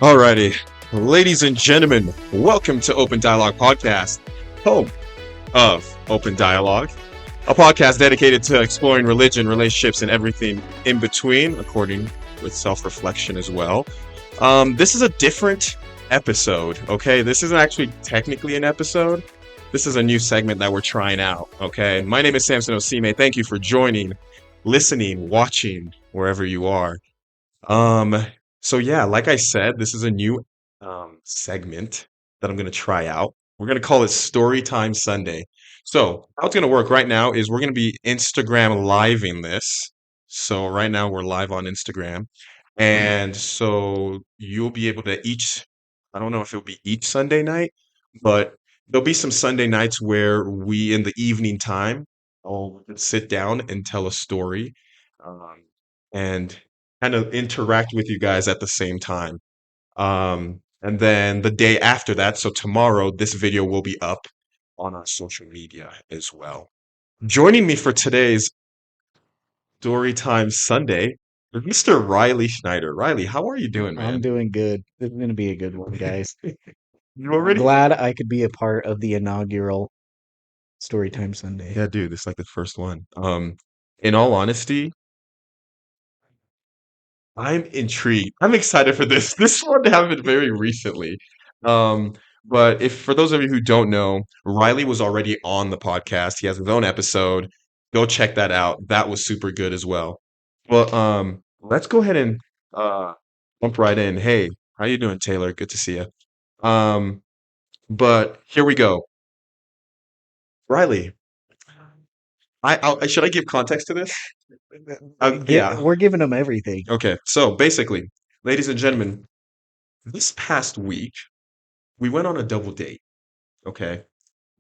Alrighty, ladies and gentlemen, welcome to Open Dialogue Podcast, home of Open Dialogue, a podcast dedicated to exploring religion, relationships, and everything in between, according with self-reflection as well. This is a different episode, okay? This isn't actually technically an episode. This is a new segment that we're trying out, okay? My name is Samson Osime. Thank you for joining, listening, watching, wherever you are. Um, so yeah, like I said, this is a new segment that I'm gonna try out. We're gonna call it Storytime Sunday. So how it's gonna work right now is we're gonna be Instagram living this. So right now we're live on Instagram. And so you'll be able to I don't know if it'll be each Sunday night, but there'll be some Sunday nights where we in the evening time all sit down and tell a story. Um, and kind of interact with you guys at the same time. And then the day after that, so tomorrow, this video will be up on our social media as well. Joining me for today's Storytime Sunday is Mr. Riley Schneider. Riley, how are you doing, I'm man? doing good. This is going to be a good one, guys. You I'm already? glad I could be a part of the inaugural Storytime Sunday. Yeah, dude, this is like the first one. In all honesty, I'm intrigued. I'm excited for this. This one happened very recently. Um, but if for those of you who don't know, Riley was already on the podcast. He has his own episode. Go check that out. That was super good as well. Well, let's go ahead and uh jump right in. Hey, how you doing, Taylor? Good to see you. Um, but here we go. Riley, should I give context to this? Yeah. We're giving them everything. Okay. So basically, ladies and gentlemen, this past week we went on a double date, okay?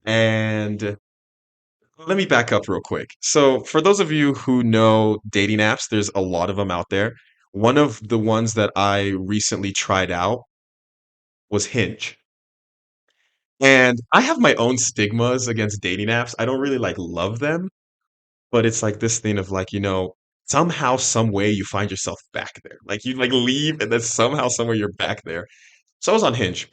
And let me back up real quick. So, for those of you who know dating apps, there's a lot of them out there. One of the ones that I recently tried out was Hinge. And I have my own stigmas against dating apps. I don't really like love them, but it's like this thing of like, somehow, some way you find yourself back there. Like you like leave and then somehow, somewhere you're back there. So I was on Hinge.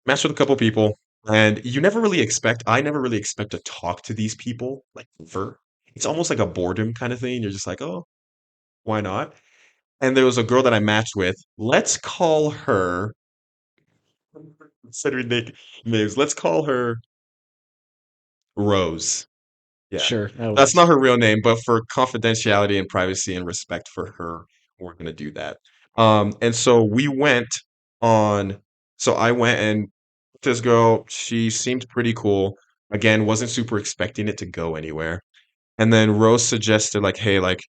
Matched with a couple people, and I never really expect to talk to these people, like, ever. It's almost like a boredom kind of thing. You're just like, oh, why not? And there was a girl that I matched with. Let's call her, considering names, let's call her Rose. Yeah. Sure, that That's works. not her real name, but for confidentiality and privacy and respect for her, we're gonna do that. And so we went on. So I went and this girl, she seemed pretty cool. Again, wasn't super expecting it to go anywhere. And then Rose suggested like, hey, like,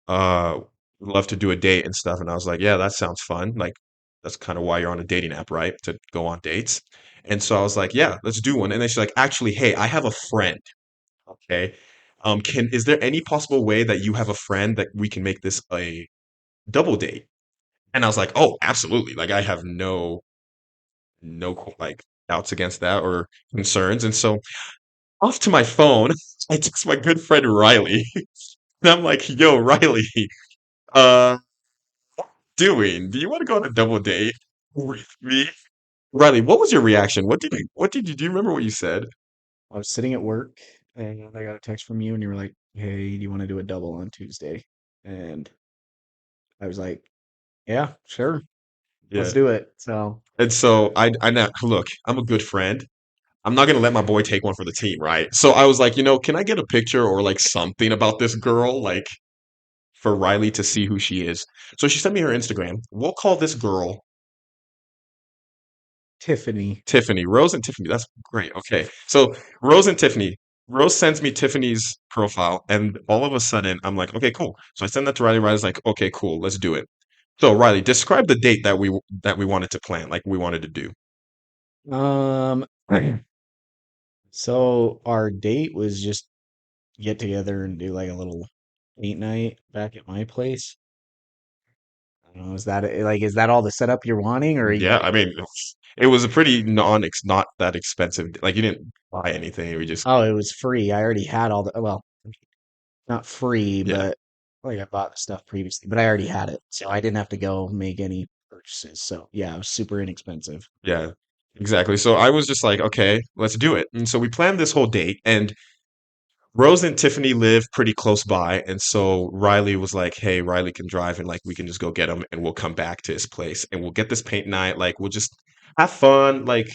would love to do a date and stuff. And I was like, yeah, that sounds fun. Like, that's kind of why you're on a dating app, right? To go on dates. And so I was like, yeah, let's do one. And then she's like, actually, hey, I have a friend. Okay. Can is there any possible way that you have a friend that we can make this a double date? And I was like, oh, absolutely. Like I have no like doubts against that or concerns. And so off to my phone, I text my good friend Riley. And I'm like, yo, Riley, uh, do you want to go on a double date with me? Riley, what was your reaction? Do you remember what you said? I was sitting at work and I got a text from you, and you were like, "Hey, do you want to do a double on Tuesday?" And I was like, "Yeah, sure, let's Yeah. do it." So, And so I now look, I'm a good friend. I'm not gonna let my boy take one for the team, right? So I was like, can I get a picture or like something about this girl, like for Riley to see who she is? So she sent me her Instagram. We'll call this girl Tiffany. Tiffany. Rose and Tiffany. That's great. Okay. So Rose and Tiffany. Rose sends me Tiffany's profile, and all of a sudden I'm like, okay, cool. So I send that to Riley. Riley's like, okay, cool, let's do it. So Riley, describe the date that we wanted to plan, like we wanted to do. Um, so our date was just get together and do like a little date night back at my place. I don't know, is that all the setup you're wanting, or Yeah, I mean, it was a pretty not that expensive. Like you didn't buy anything. We just oh, it was free. I already had all the, well, not free, yeah. but like I bought the stuff previously, but I already had it, so I didn't have to go make any purchases. So yeah, it was super inexpensive. Yeah, exactly. So I was just like, okay, let's do it. And so we planned this whole date, and Rose and Tiffany live pretty close by, and so Riley was like, "Hey, Riley can drive, and like we can just go get him, and we'll come back to his place, and we'll get this paint night. Like we'll just have fun, like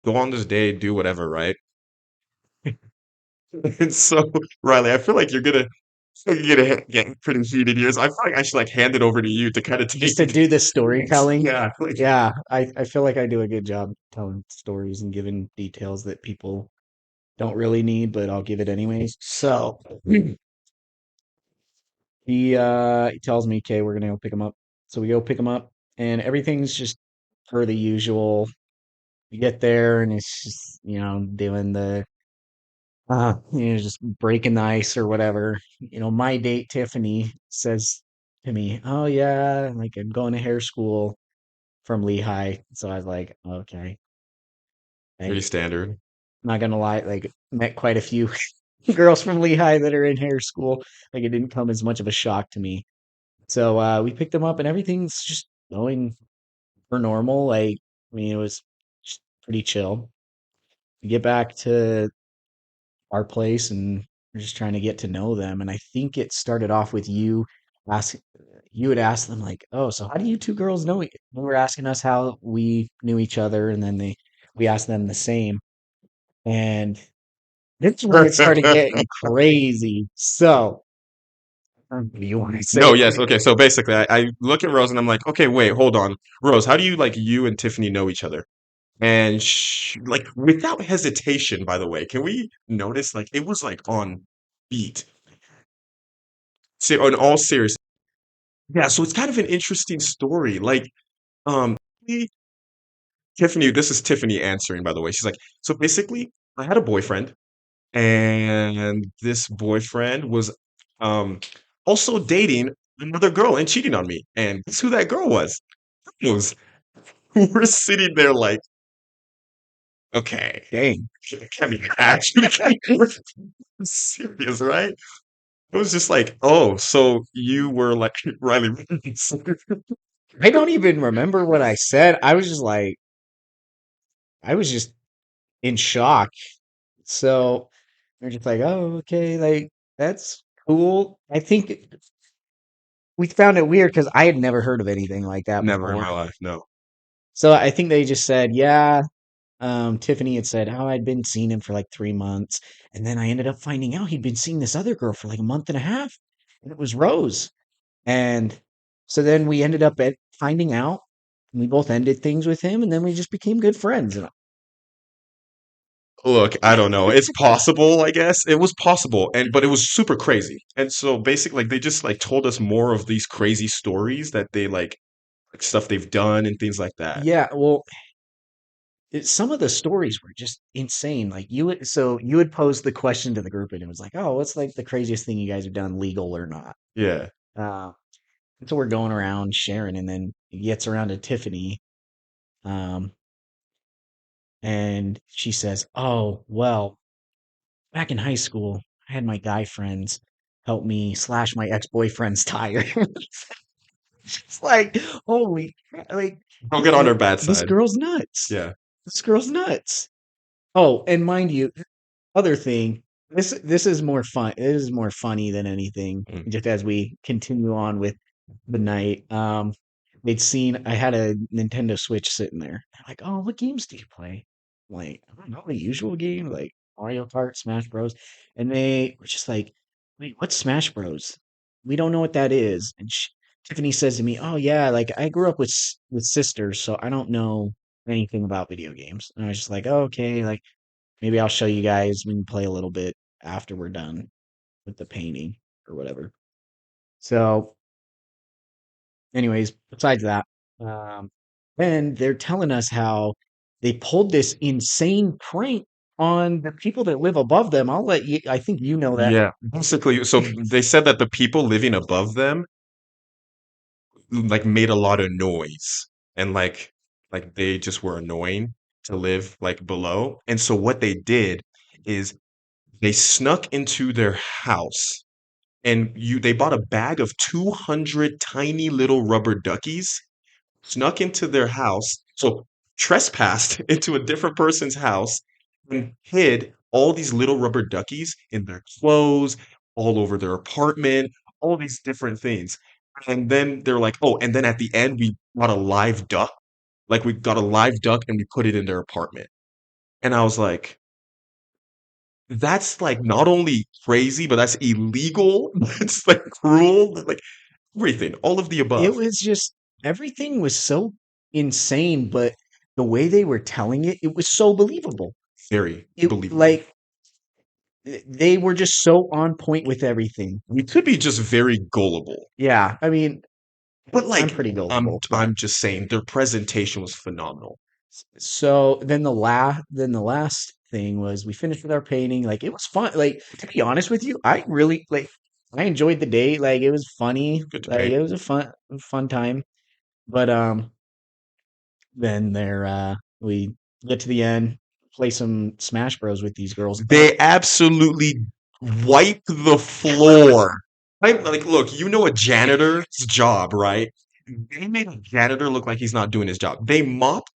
go on this date, do whatever, right?" And so Riley, I feel like get pretty heated here. So I feel like I should like hand it over to you to kind of Just take to it. do the storytelling. Yeah, like Yeah, I feel like I do a good job telling stories and giving details that people don't really need, but I'll give it anyways. So he tells me, okay, we're gonna go pick him up. So we go pick him up, and everything's just per the usual. We get there, and it's just doing the just breaking the ice or whatever. My date Tiffany says to me, "Oh yeah, like I'm going to hair school from Lehigh." So I was like, "Okay." pretty Like, standard. not gonna lie, like met quite a few girls from Lehigh that are in hair school. Like it didn't come as much of a shock to me. So we picked them up and everything's just going per normal. Like, I mean, it was just pretty chill. We get back to our place and we're just trying to get to know them. And I think it started off with ask you had asked them like, "Oh, so how do you two girls know?" They were asking us how we knew each other, and then we asked them the same. And this is when it started getting crazy. So, do you want to say No, it? yes, okay. So basically, I look at Rose and I'm like, okay, wait, hold on, Rose, how do you like you and Tiffany know each other? And like without hesitation, by the way, can we notice like it was like on beat? In all seriousness, yeah. So it's kind of an interesting story. Like, we- Tiffany, this is Tiffany answering, by the way. She's like, so basically, I had a boyfriend, and this boyfriend was um also dating another girl and cheating on me. And guess who that girl was? It was we're sitting there like, okay, Dang. can we actually serious, right? It was just like, oh, so you were like Riley Reid. I don't even remember what I said. I was just in shock. So they're just like, "Oh, okay, like that's cool." I think we found it weird because I had never heard of anything like that Never in before. my life, no. So I think they just said, "Yeah." Tiffany had said, "Oh, I'd been seeing him for like 3 months," and then I ended up finding out he'd been seeing this other girl for like a month and a half, and it was Rose. And so then we ended up finding out, and we both ended things with him, and then we just became good friends. And Look, I don't know. It's possible, I guess. It was possible, and but it was super crazy. And so basically, like they just like told us more of these crazy stories that they like stuff they've done and things like that. yeah, well, some of the stories were just insane. Like you had posed the question to the group, and it was like, "Oh, what's like the craziest thing you guys have done, legal or not?" Yeah. Uh, and so we're going around sharing, and then it gets around to Tiffany, um, and she says, "Oh, well, back in high school, I had my guy friends help me slash my ex-boyfriend's tire." It's like, holy crap, like Don't get on her bad this side. girl's nuts. Yeah. This girl's nuts. Oh, and mind you, other thing, this is more fun. It is more funny than anything. Mm. Just as we continue on with the night, they'd seen I had a Nintendo Switch sitting there. They're like, "Oh, what games do you play?" I'm like, "I don't know, the usual game like Mario Kart, Smash Bros." And they were just like, "Wait, what's Smash Bros? We don't know what that is." And Tiffany says to me, "Oh yeah, like I grew up with sisters, so I don't know anything about video games." And I was just like, "Oh, okay, like." Maybe I'll show you guys. We can play a little bit after we're done with the painting or whatever. So, anyways, besides that, um, then they're telling us how they pulled this insane prank on the people that live above them. I'll let you. I think you know that. Yeah. Basically, so they said that the people living above them like made a lot of noise and like they just were annoying to live like below. And so what they did is they snuck into their house and they bought a bag of 200 tiny little rubber duckies snuck into their house, so trespassed into a different person's house and hid all these little rubber duckies in their clothes, all over their apartment, all these different things. And then they're like, oh, and then at the end, we got a live duck. Like we got a live duck and we put it in their apartment. And I was like, that's like not only crazy, but that's illegal. It's like cruel, like everything, all of the It above. was just everything was so insane, but the way they were telling it, it was so believable. Very It believable. like they were just so on point with everything. We could be just very gullible. Yeah, I mean, But I'm like pretty gullible, but I'm just saying their presentation was phenomenal. so then the last thing was we finished with our painting. Like it was fun. Like to be honest with you, I really like I enjoyed the day. Like it was funny. Good to Like paint. it was a fun time. But then we get to the end, play some Smash Bros with these girls. And They absolutely wipe the floor. I'm like, look, you know a janitor's job, right? They made a janitor look like he's not doing his job. They mopped,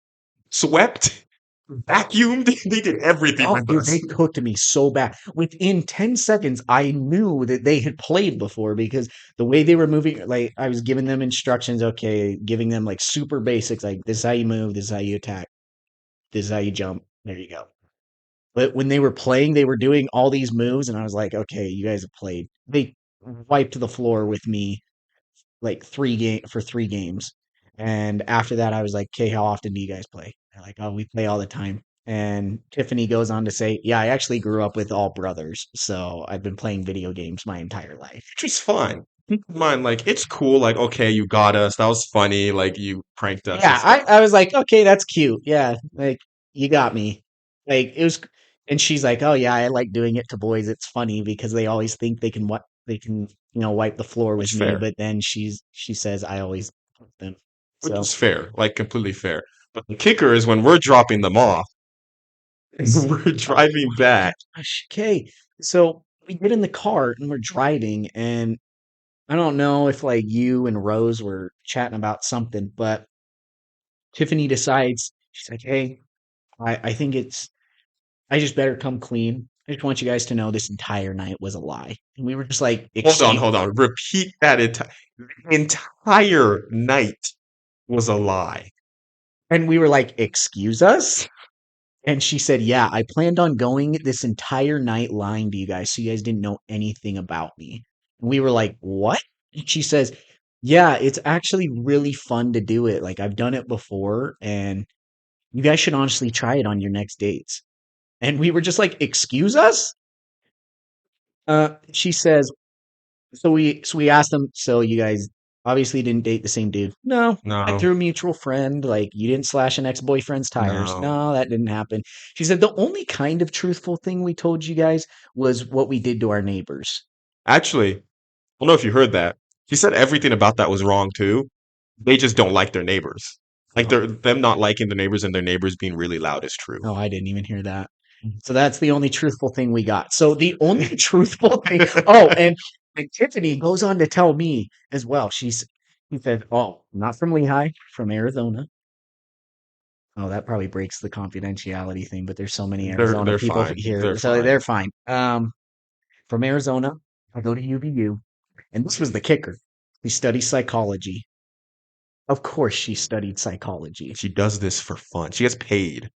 swept, vacuumed. They did everything oh with dude, they us. cooked me so bad. Within 10 seconds, I knew that they had played before because the way they were moving, like I was giving them instructions, okay, giving them like super basics, like this is how you move, this is how you attack, this is how you jump. There you go. But when they were playing, they were doing all these moves, and I was like, okay, you guys have played. They wiped the floor with me like 3 games. And after that, I was like, okay, how often do you guys play? They're like, oh, we play all the time. And Tiffany goes on to say, yeah, I actually grew up with all brothers. So I've been playing video games my entire life. Which is fine. Keep in mind, like, it's cool, like, okay, you got us. That was funny. Like, you pranked us and Yeah, stuff. I was like, okay, that's cute. Yeah, like you got me. Like it was, and she's like, oh yeah, I like doing it to boys. It's funny because they always think they can wipe the floor with Which me, fair. but then she says I always fuck them. Which So is fair. Like, completely fair. But the kicker is when we're dropping them off, we're driving oh my back. gosh, okay. So we get in the car and we're driving, and I don't know if like you and Rose were chatting about something, but Tiffany decides she's like, hey, I think I just better come clean. I just want you guys to know this entire night was a lie. And we were just like, excuse. Hold on. Repeat that entire night was a lie. And we were like, excuse us? And she said, yeah, I planned on going this entire night lying to you guys so you guys didn't know anything about me. And we were like, what? And she says, yeah, it's actually really fun to do it. Like, I've done it before, and you guys should honestly try it on your next dates. And we were just like, excuse us? She says, so we asked them, so you guys obviously didn't date the same dude. No, met No, through a mutual friend. Like you didn't slash an ex-boyfriend's tires. no. No, that didn't happen. She said the only kind of truthful thing we told you guys was what we did to our neighbors. Actually, I don't know if you heard that. She said everything about that was wrong too. They just don't like their neighbors. Like Oh, they're them not liking their neighbors and their neighbors being really loud is true. no, I didn't even hear that. So that's the only truthful thing we got. So the only truthful thing. Oh, and Tiffany goes on to tell me as well. She said, "Oh, not from Lehigh, from Arizona." Oh, that probably breaks the confidentiality thing, but there's so many Arizona They're people fine. here, They're so fine. they're fine. From Arizona, I go to UVU, and this was the kicker. He studies psychology. Of course, she studied psychology. She does this for fun. She gets paid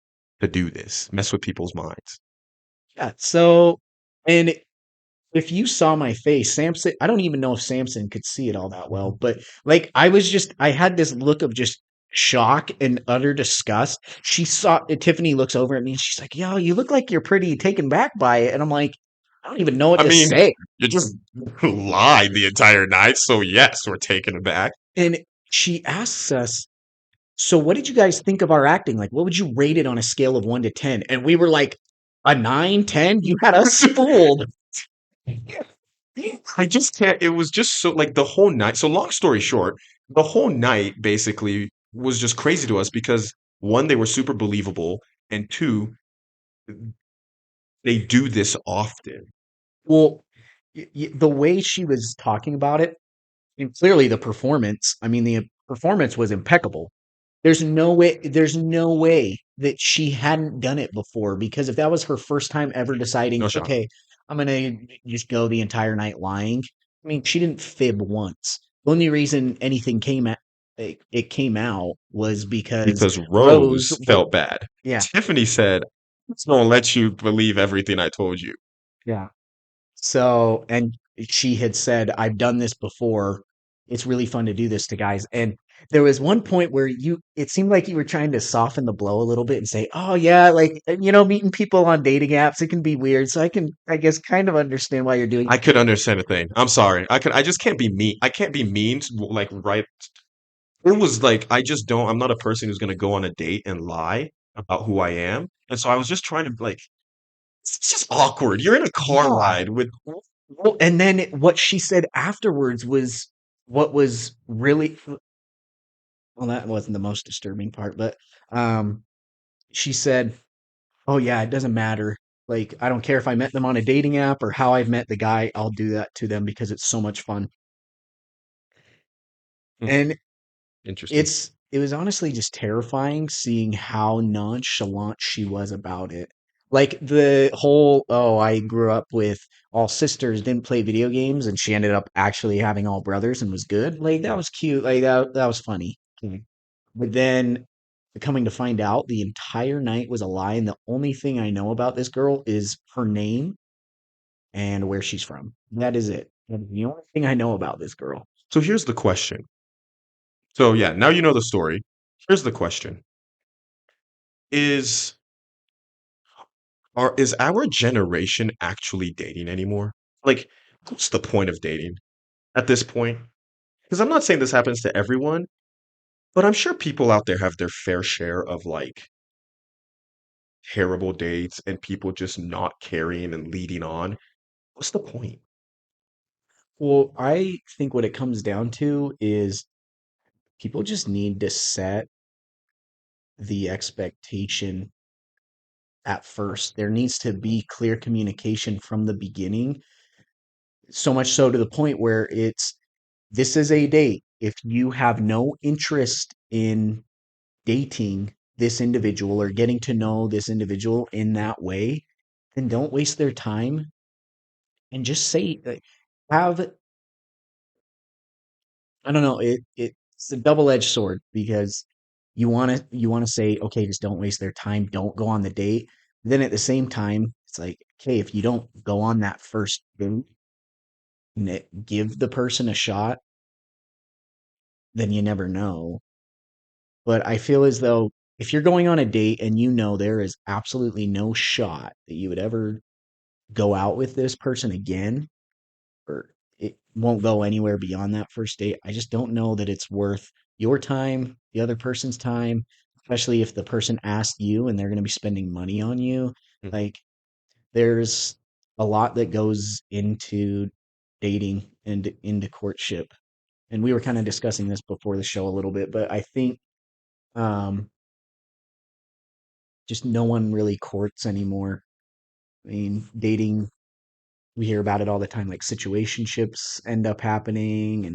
to do this, mess with people's minds. Yeah. So, and if you saw my face, Samson, I don't even know if Samson could see it all that well, but like I had this look of just shock and utter disgust. Tiffany looks over at me and she's like, yo, you look like you're pretty taken back by it. And I'm like, I don't even know what I to mean, say. you just lied the entire night, so yes, we're taken aback. And she asks us, so what did you guys think of our acting? Like, what would you rate it on a scale of 1 to 10? And we were like, a 9, 10? You had us fooled. I just can't. It was just so like the whole night. So long story short, the whole night basically was just crazy to us because one, they were super believable, and two, they do this often. Well, the way she was talking about it, and clearly the performance, I mean, the performance was impeccable. there's no way that she hadn't done it before, because if that was her first time ever deciding, No shot. okay, I'm gonna just go the entire night lying. I mean, she didn't fib once. The only reason anything it came out was because Because Rose, Rose felt bad. yeah, Tiffany said, "I'm just gonna let you believe everything I told you." yeah. So, and she had said, I've done this before. It's really fun to do this to guys. And there was one point where it seemed like you were trying to soften the blow a little bit and say, oh, yeah, like, meeting people on dating apps, it can be weird. So I guess, kind of understand why you're doing I could understand a thing. I'm sorry. I just can't be mean. I can't be mean, like, right. It was like, I just don't, I'm not a person who's gonna go on a date and lie about who I am. And so I was just trying to, like, it's just awkward. You're in a car Yeah. ride with, Well, and then what she said afterwards was what was really, well, that wasn't the most disturbing part, but um, she said, oh yeah, it doesn't matter. Like, I don't care if I met them on a dating app or how I've met the guy, I'll do that to them because it's so much fun. hmm, And interesting. it was honestly just terrifying seeing how nonchalant she was about it. Like the whole, oh, I grew up with all sisters, didn't play video games, and she ended up actually having all brothers and was good. Like that was cute. Like that was funny. Mhm. But then coming to find out the entire night was a lie, and the only thing I know about this girl is her name and where she's from. That is it. That is the only thing I know about this girl. So here's the question. So yeah, now you know the story. Here's the question. Is is our generation actually dating anymore? Like, what's the point of dating at this point? Because I'm not saying this happens to everyone, but I'm sure people out there have their fair share of like terrible dates and people just not carrying and leading on. What's the point? Well, I think what it comes down to is people just need to set the expectation at first. There needs to be clear communication from the beginning, so much so to the point where it's this is a date. If you have no interest in dating this individual or getting to know this individual in that way, then don't waste their time and just say, like, have, I don't know, it's a double-edged sword because you want to say, okay, just don't waste their time, don't go on the date. Then at the same time, it's like, okay, if you don't go on that first date and give the person a shot, then you never know. But I feel as though if you're going on a date and you know there is absolutely no shot that you would ever go out with this person again, or it won't go anywhere beyond that first date, I just don't know that it's worth your time, the other person's time, especially if the person asked you and they're going to be spending money on you. Mm. Like, there's a lot that goes into dating and into courtship. And we were kind of discussing this before the show a little bit, but I think um, just no one really courts anymore. I mean, dating, we hear about it all the time, like situationships end up happening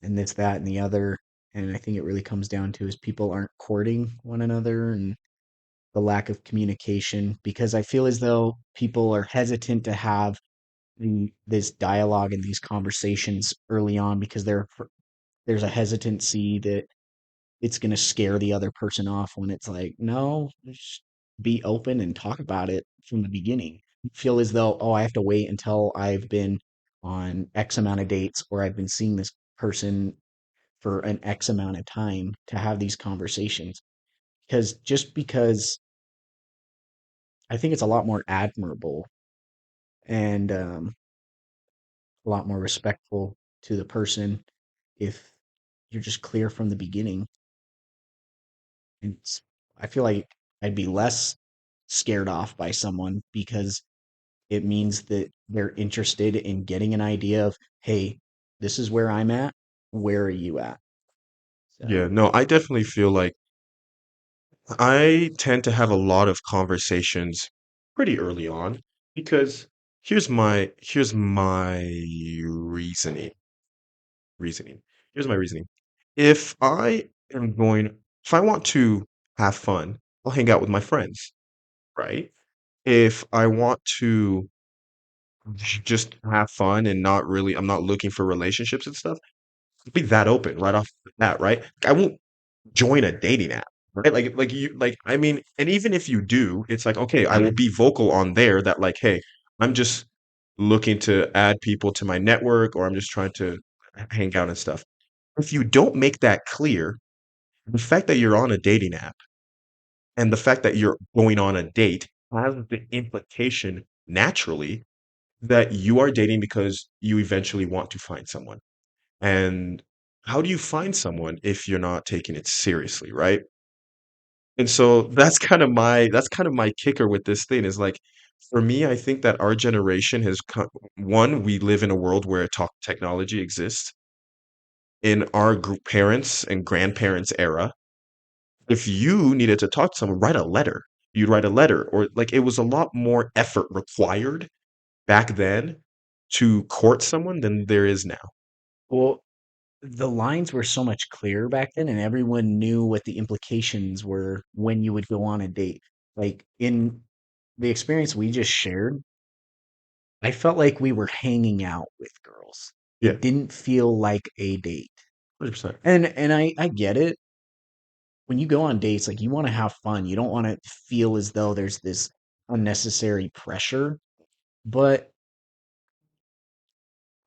and this, that, and the other. And I think it really comes down to is people aren't courting one another and the lack of communication, because I feel as though people are hesitant to have this dialogue and these conversations early on because there's a hesitancy that it's going to scare the other person off, when it's like, no, just be open and talk about it from the beginning. Feel as though, oh, I have to wait until I've been on X amount of dates or I've been seeing this person for an X amount of time to have these conversations. Because I think it's a lot more admirable and a lot more respectful to the person if you're just clear from the beginning. It's, I feel like I'd be less scared off by someone because it means that they're interested in getting an idea of, hey, this is where I'm at. Where are you at? Yeah, So, no, I definitely feel like I tend to have a lot of conversations pretty early on because here's my reasoning. Reasoning. Here's my reasoning. If I am going If I want to have fun, I'll hang out with my friends, right? If I want to just have fun and not really, I'm not looking for relationships and stuff, be that open right off the bat, right? I won't join a dating app, right? I mean, and even if you do, it's like, okay, I will be vocal on there that like, hey, I'm just looking to add people to my network, or I'm just trying to hang out and stuff. If you don't make that clear, the fact that you're on a dating app and the fact that you're going on a date has the implication naturally that you are dating because you eventually want to find someone. And how do you find someone if you're not taking it seriously, right? And so that's kind of my kicker with this thing is like for me, I think that our generation has one, we live in a world where talk technology exists. In our parents and grandparents era, if you needed to talk to someone, write a letter. You'd write a letter, or like it was a lot more effort required back then to court someone than there is now. Well, the lines were so much clearer back then, and everyone knew what the implications were when you would go on a date. Like in the experience we just shared, I felt like we were hanging out with girls. Yeah, It didn't feel like a date. 100%. And I get it. When you go on dates, like you want to have fun. You don't want to feel as though there's this unnecessary pressure. But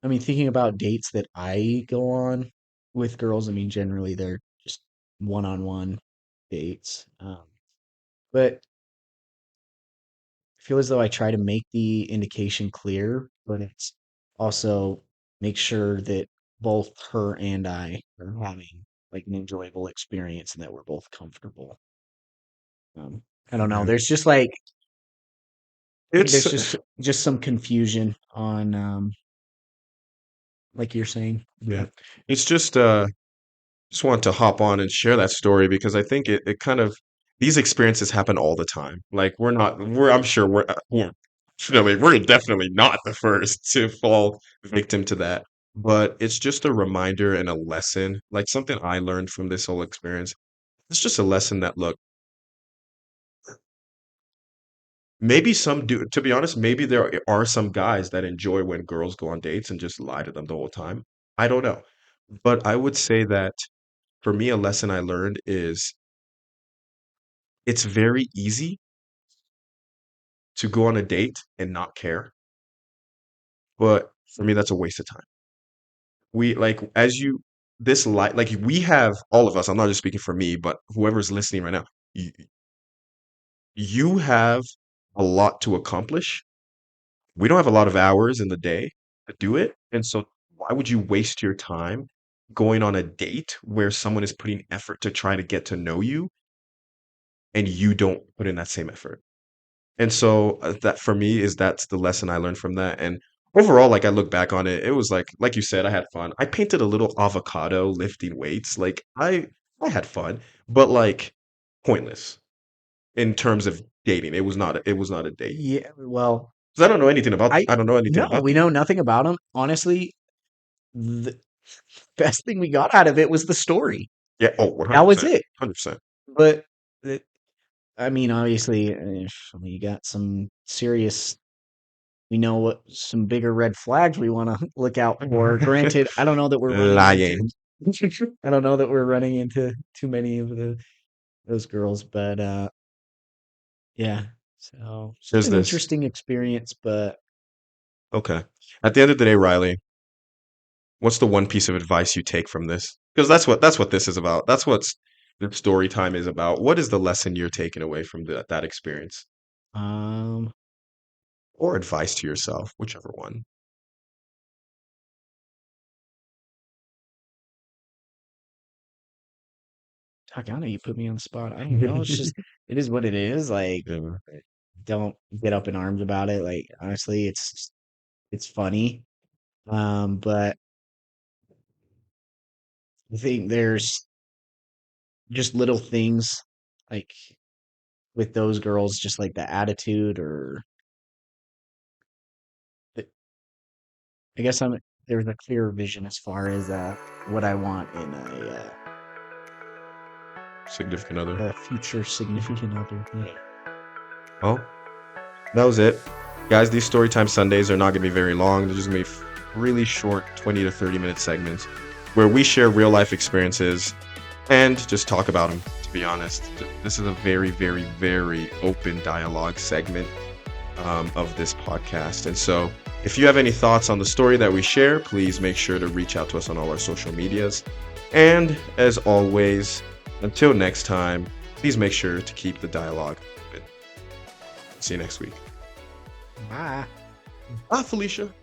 I mean, thinking about dates that I go on with girls, I mean, generally they're just one-on-one dates. But I feel as though I try to make the indication clear, but it's also make sure that both her and I are having like an enjoyable experience and that we're both comfortable. I don't know. Yeah. There's just like I think It's there's just some confusion on like you're saying. yeah. But It's just want to hop on and share that story because I think it kind of these experiences happen all the time. Like we're I'm sure we're definitely not the first to fall victim to that. But it's just a reminder and a lesson, like something I learned from this whole experience. It's just a lesson that look, maybe some do, to be honest, maybe there are some guys that enjoy when girls go on dates and just lie to them the whole time. I don't know. But I would say that for me, a lesson I learned is it's very easy to go on a date and not care. But for me, that's a waste of time. We like as you this like we have all of us. I'm not just speaking for me, but whoever's listening right now, you, you have a lot to accomplish. We don't have a lot of hours in the day to do it, and so why would you waste your time going on a date where someone is putting effort to try to get to know you and you don't put in that same effort? And so that for me is that's the lesson I learned from that. And overall, like I look back on it, it was like you said, I had fun. I painted a little avocado lifting weights. Like I had fun, but like pointless in terms of dating. It was not a date. yeah, well, 'Cause I I don't know anything no, about we them. know nothing about him. Honestly, the best thing we got out of it was the story. Yeah, oh, That was 100%. it. 100%. But I mean, obviously, if we got some serious, we know what some bigger red flags we want to look out for. Granted, I don't know that we're running into, Lying. I don't know that we're running into too many of those girls, but yeah. So it's just There's an this. interesting experience, but Okay. At the end of the day, Riley, what's the one piece of advice you take from this? Because that's what this is about. That's what's the story time is about. What is the lesson you're taking away from that experience, um, or advice to yourself, whichever one? Takana, you put me on the spot. I don't know. It's just it is what it is. Like, Yeah. don't get up in arms about it. Like, honestly, it's funny. But I think there's just little things like with those girls, just like the attitude or the, I guess there's a clear vision as far as what I want in a significant other. future significant other. Yeah. Well, that was it. Guys, these Storytime Sundays are not going to be very long. They're just going to be really short 20 to 30 minute segments where we share real life experiences and just talk about them, to be honest. This is a very, very, very open dialogue segment of this podcast. And so if you have any thoughts on the story that we share, please make sure to reach out to us on all our social medias. And as always, until next time, please make sure to keep the dialogue open. See you next week. Bye. Bye, Felicia.